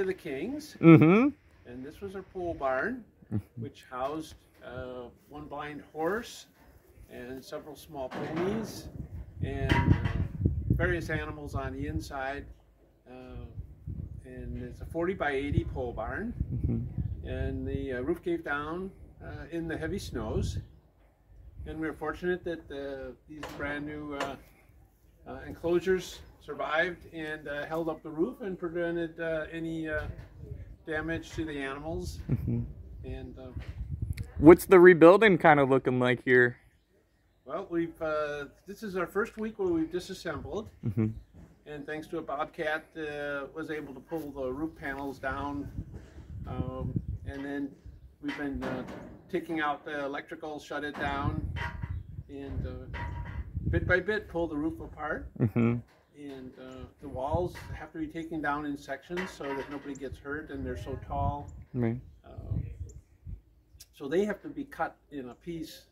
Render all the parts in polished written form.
The Kings, Mm-hmm. and this was our pole barn, which housed one blind horse and several small ponies and various animals on the inside. And it's a 40 by 80 pole barn, and the roof gave down in the heavy snows, and we were fortunate that these brand new enclosures survived and held up the roof and prevented any damage to the animals. And what's the rebuilding kind of looking like here? well, this is our first week where we've disassembled, and thanks to a Bobcat, was able to pull the roof panels down, and then we've been taking out the electrical, shut it down, and bit by bit pull the roof apart. And the walls have to be taken down in sections so that nobody gets hurt, and they're so tall. Right. So they have to be cut in a piece,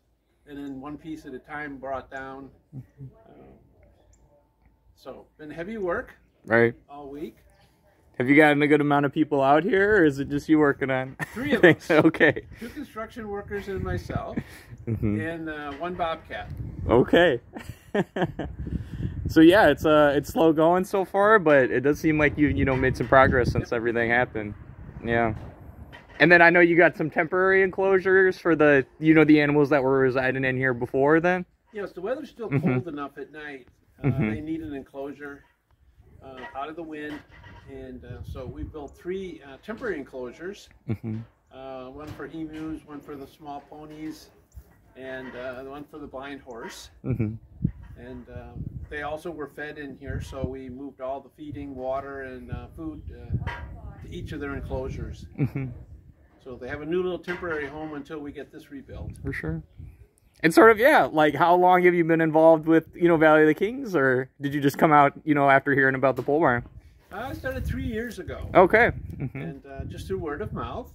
and then one piece at a time brought down. So been heavy work. Right. All week. Have you gotten a good amount of people out here, or is it just you working on? 3 of us. Okay. 2 construction workers and myself, and 1 Bobcat. Okay. So yeah, it's slow going so far, but it does seem like you made some progress since everything happened. Yeah. And then I know you got some temporary enclosures for the the animals that were residing in here before then. Yes, the weather's still cold enough at night. They need an enclosure out of the wind, and so we built 3 temporary enclosures. One for emus, one for the small ponies, and one for the blind horse. And they also were fed in here, so we moved all the feeding, water, and food to each of their enclosures. So they have a new little temporary home until we get this rebuilt. For sure. And sort of, yeah, like how long have you been involved with, Valley of the Kings, or did you just come out, after hearing about the pole barn? I started 3 years ago. Okay. And just through word of mouth.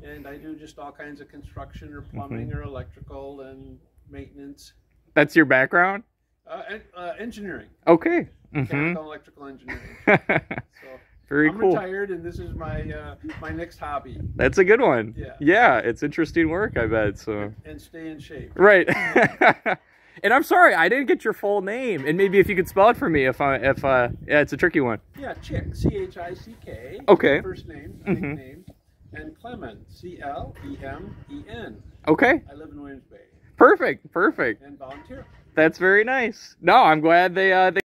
And I do just all kinds of construction or plumbing or electrical and maintenance. That's your background? Engineering. Okay. Mechanical, electrical engineering. So very I'm cool. retired, and this is my my next hobby. That's a good one. Yeah. Yeah, it's interesting work, I bet. So. And stay in shape. Right. And I'm sorry, I didn't get your full name, and maybe if you could spell it for me, yeah, it's a tricky one. Yeah, Chick, C-H-I-C-K. Okay. First name, nickname, and Clement, C-L-E-M-E-N. Okay. I live in Williams Bay. Perfect. Perfect. And volunteer. That's very nice. No, I'm glad they